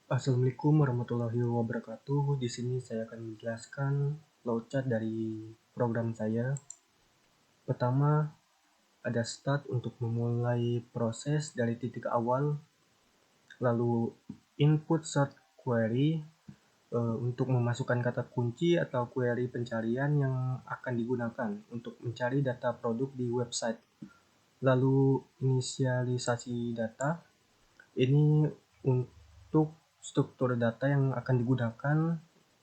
Assalamualaikum warahmatullahi wabarakatuh. Di sini saya akan menjelaskan flowchart dari program saya. Pertama, ada start untuk memulai proses dari titik awal. Lalu input search query untuk memasukkan kata kunci atau query pencarian yang akan digunakan untuk mencari data produk di website. Lalu inisialisasi data. Ini untuk struktur data yang akan digunakan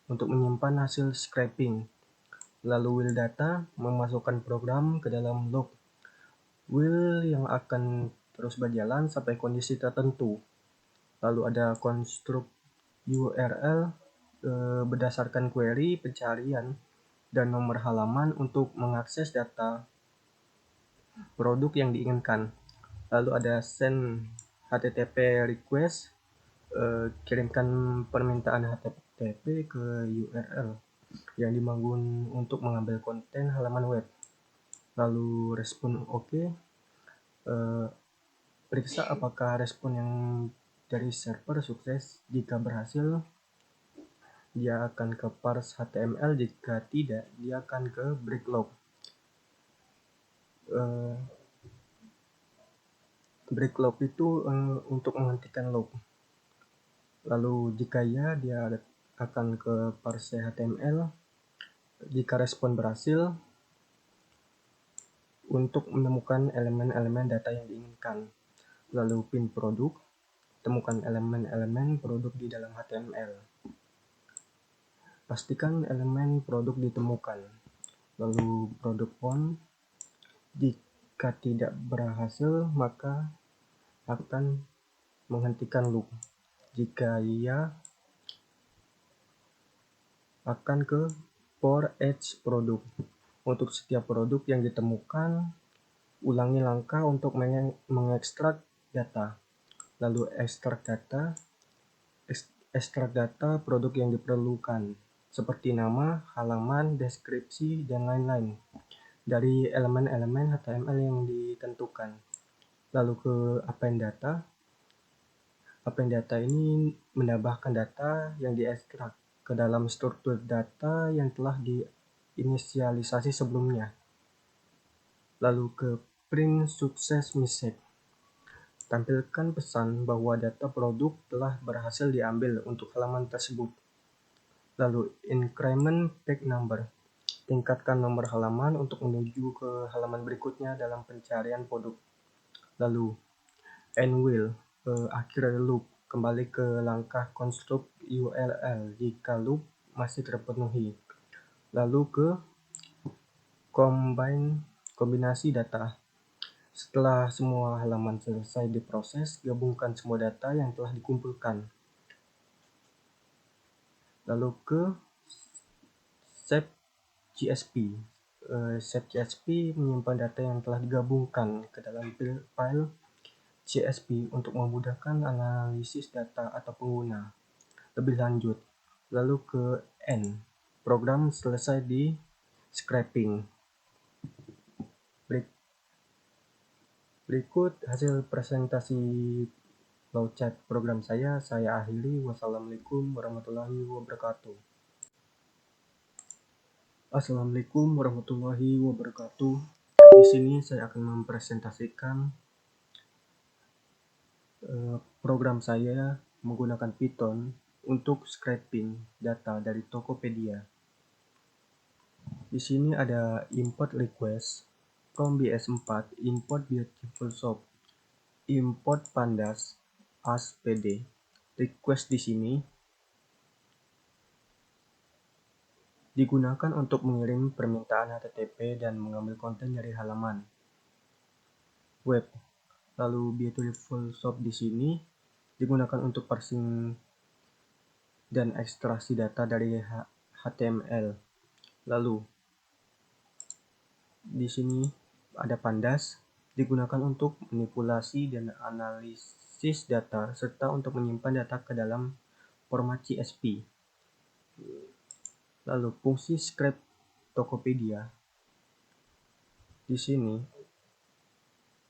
untuk menyimpan hasil scraping. Lalu wheel data memasukkan program ke dalam loop wheel yang akan terus berjalan sampai kondisi tertentu. Lalu ada konstruk URL berdasarkan query pencarian dan nomor halaman untuk mengakses data produk yang diinginkan. Lalu ada send HTTP request, kirimkan permintaan HTTP ke URL yang dibangun untuk mengambil konten halaman web. Lalu respon OK, periksa apakah respon yang dari server sukses. Jika berhasil, dia akan ke parse HTML. Jika tidak, dia akan ke break log. Break log itu untuk menghentikan log. Lalu jika ya, dia akan ke parse HTML. Jika respon berhasil, untuk menemukan elemen-elemen data yang diinginkan. Lalu pin produk, temukan elemen-elemen produk di dalam HTML. Pastikan elemen produk ditemukan. Lalu produk font, jika tidak berhasil maka akan menghentikan loop. Jika iya, akan ke for each produk. Untuk setiap produk yang ditemukan, ulangi langkah untuk mengekstrak data. Lalu ekstrak data produk yang diperlukan, seperti nama, halaman, deskripsi, dan lain-lain, dari elemen-elemen HTML yang ditentukan. Lalu ke append data. Append data ini menambahkan data yang diekstrak ke dalam struktur data yang telah diinisialisasi sebelumnya. Lalu ke print success message. Tampilkan pesan bahwa data produk telah berhasil diambil untuk halaman tersebut. Lalu increment page number. Tingkatkan nomor halaman untuk menuju ke halaman berikutnya dalam pencarian produk. Lalu end wheel, akhir loop. Kembali ke langkah konstruk URL jika loop masih terpenuhi. Lalu ke kombinasi data. Setelah semua halaman selesai diproses, gabungkan semua data yang telah dikumpulkan. Lalu ke save CSV. Save CSV menyimpan data yang telah digabungkan ke dalam file CSV untuk memudahkan analisis data atau pengguna lebih lanjut. Lalu ke end. Program selesai di scraping. Berikut hasil presentasi flowchart program saya akhiri. Wassalamualaikum warahmatullahi wabarakatuh. Assalamualaikum warahmatullahi wabarakatuh. Di sini saya akan mempresentasikan program saya menggunakan Python untuk scraping data dari Tokopedia. Di sini ada import request from BS4, import beautiful shop, import pandas as pd. Request di sini digunakan untuk mengirim permintaan HTTP dan mengambil konten dari halaman web. Lalu beautiful shop di sini digunakan untuk parsing dan ekstraksi data dari HTML. Lalu di sini ada pandas digunakan untuk manipulasi dan analisis data serta untuk menyimpan data ke dalam format CSV. Lalu fungsi scrap Tokopedia. Di sini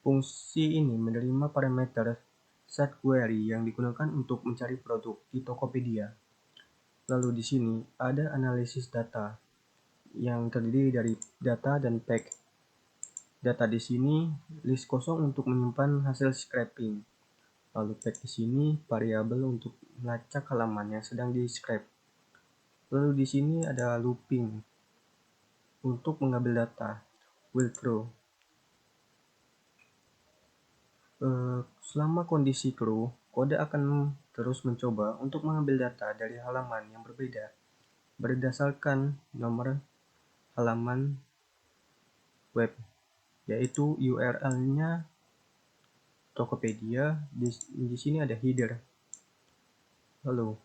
fungsi ini menerima parameter set query yang digunakan untuk mencari produk di Tokopedia. Lalu di sini ada analisis data yang terdiri dari data dan pack. Data di sini list kosong untuk menyimpan hasil scraping. Lalu pack di sini variabel untuk melacak halaman yang sedang di scrape. Lalu di sini ada looping untuk mengambil data. While true. Selama kondisi true, kode akan terus mencoba untuk mengambil data dari halaman yang berbeda berdasarkan nomor halaman web, yaitu URL-nya Tokopedia. Di sini ada header. Lalu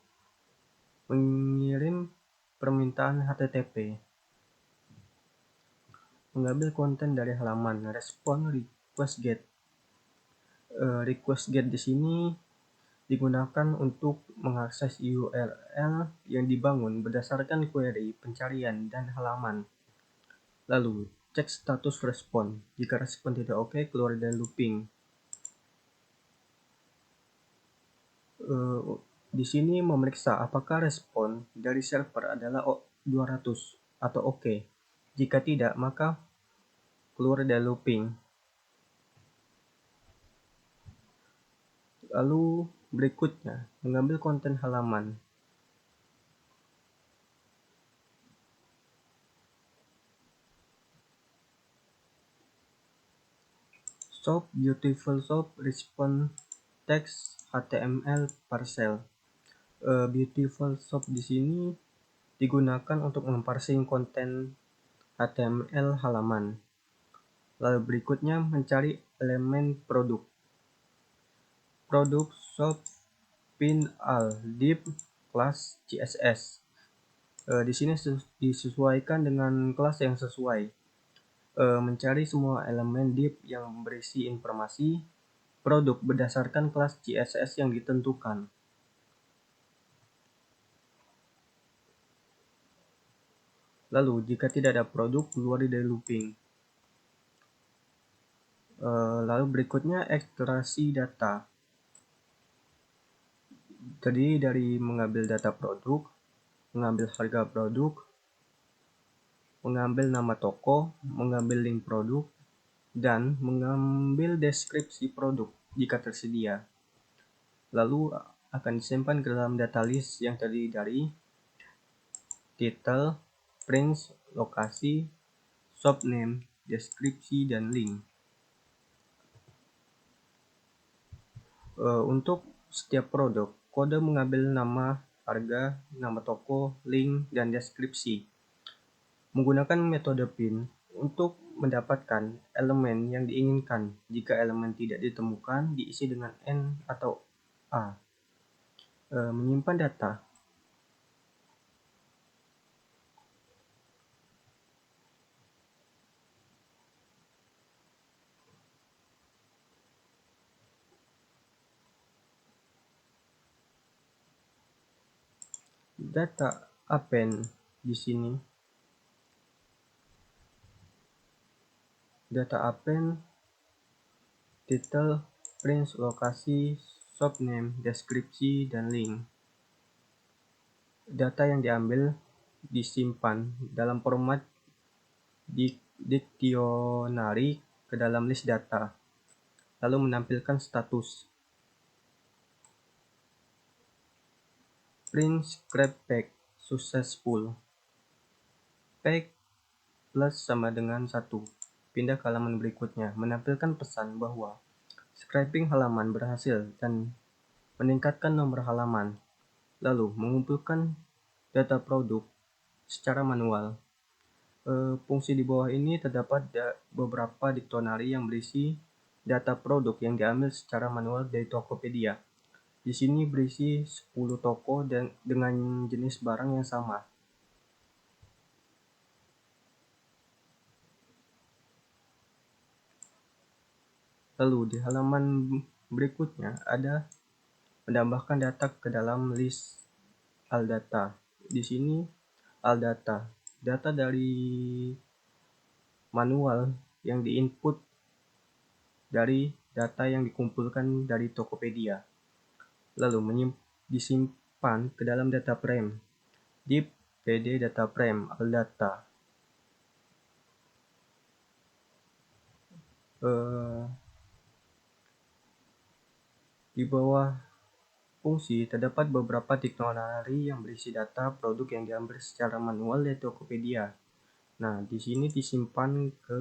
mengirim permintaan HTTP, mengambil konten dari halaman respon request get. Request get di sini digunakan untuk mengakses URL yang dibangun berdasarkan query pencarian dan halaman. Lalu cek status respon. Jika respon tidak oke, keluar dari looping. Di sini memeriksa apakah respon dari server adalah 200 atau oke. Jika tidak, maka keluar dari looping. Lalu berikutnya, mengambil konten halaman. Shop beautiful shop response text HTML parcel. Beautiful shop di sini digunakan untuk memparsing konten HTML halaman. Lalu berikutnya mencari elemen produk. Produk shop pin all div class CSS. Di sini disesuaikan dengan kelas yang sesuai. Mencari semua elemen div yang berisi informasi produk berdasarkan kelas CSS yang ditentukan. Lalu jika tidak ada produk, keluar dari looping. Lalu berikutnya ekstraksi data. Terdiri dari mengambil data produk, mengambil harga produk, mengambil nama toko, mengambil link produk, dan mengambil deskripsi produk jika tersedia. Lalu akan disimpan ke dalam data list yang terdiri dari title, prince, lokasi, shop name, deskripsi, dan link. Untuk setiap produk, kode mengambil nama, harga, nama toko, link, dan deskripsi. Menggunakan metode pin untuk mendapatkan elemen yang diinginkan. Jika elemen tidak ditemukan, diisi dengan N atau A. Menyimpan data. Data append di sini. Data append, title, prince, lokasi, shop name, deskripsi, dan link. Data yang diambil disimpan dalam format dictionary ke dalam list data, lalu menampilkan status. Print scrap pack successful. Pack plus sama dengan 1. Pindah ke halaman berikutnya, menampilkan pesan bahwa scraping halaman berhasil dan meningkatkan nomor halaman. Lalu mengumpulkan data produk secara manual. Fungsi di bawah ini terdapat beberapa dictionary yang berisi data produk yang diambil secara manual dari Tokopedia. Di sini berisi 10 toko dan dengan jenis barang yang sama. Lalu di halaman berikutnya ada menambahkan data ke dalam list all data. Di sini all data, data dari manual yang diinput dari data yang dikumpulkan dari Tokopedia, lalu disimpan ke dalam data frame di PD data frame ALDATA. Di bawah fungsi terdapat beberapa dictionary yang berisi data produk yang diambil secara manual dari Tokopedia. Nah, di sini disimpan ke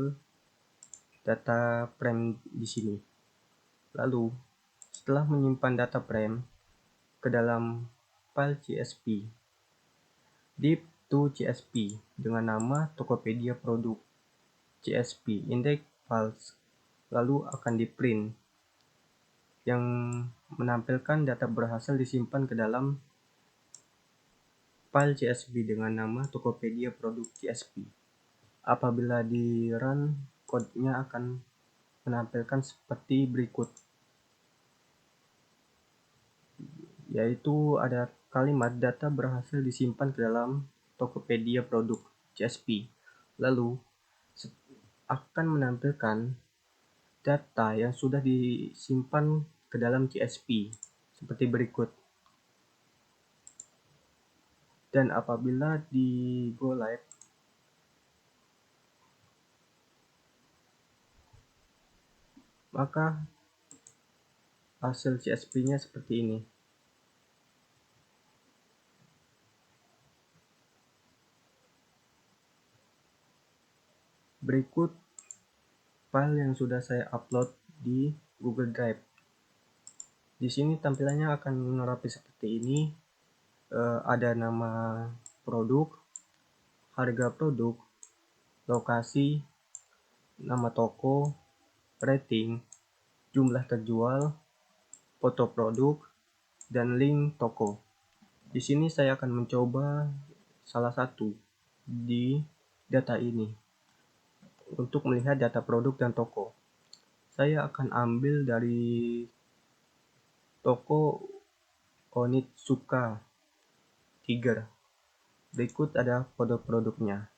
data frame di sini. Lalu, setelah menyimpan data frame ke dalam file CSV, div2CSV dengan nama Tokopedia produk CSV index files, lalu akan di-print yang menampilkan data berhasil disimpan ke dalam file CSV dengan nama Tokopedia produk CSV. Apabila di run, kodenya akan menampilkan seperti berikut, yaitu ada kalimat data berhasil disimpan ke dalam Tokopedia produk CSV. Lalu akan menampilkan data yang sudah disimpan ke dalam CSV seperti berikut. Dan apabila di go live, maka hasil CSV-nya seperti ini. Berikut file yang sudah saya upload di Google Drive. Di sini tampilannya akan rapi seperti ini. Ada nama produk, harga produk, lokasi, nama toko, rating, jumlah terjual, foto produk, dan link toko. Di sini saya akan mencoba salah satu di data ini untuk melihat data produk dan toko. Saya akan ambil dari toko Onitsuka Tiger. Berikut ada kode produknya.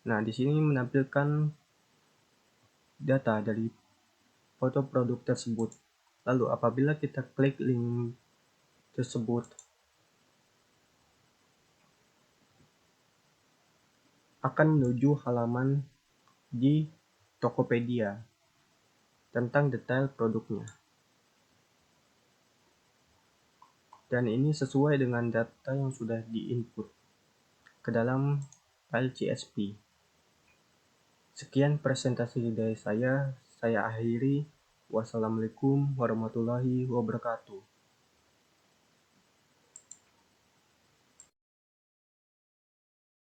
Nah, di sini menampilkan data dari foto produk tersebut. Lalu apabila kita klik link tersebut, akan menuju halaman di Tokopedia tentang detail produknya. Dan ini sesuai dengan data yang sudah di-input ke dalam file CSV. Sekian presentasi dari saya akhiri. Wassalamualaikum warahmatullahi wabarakatuh.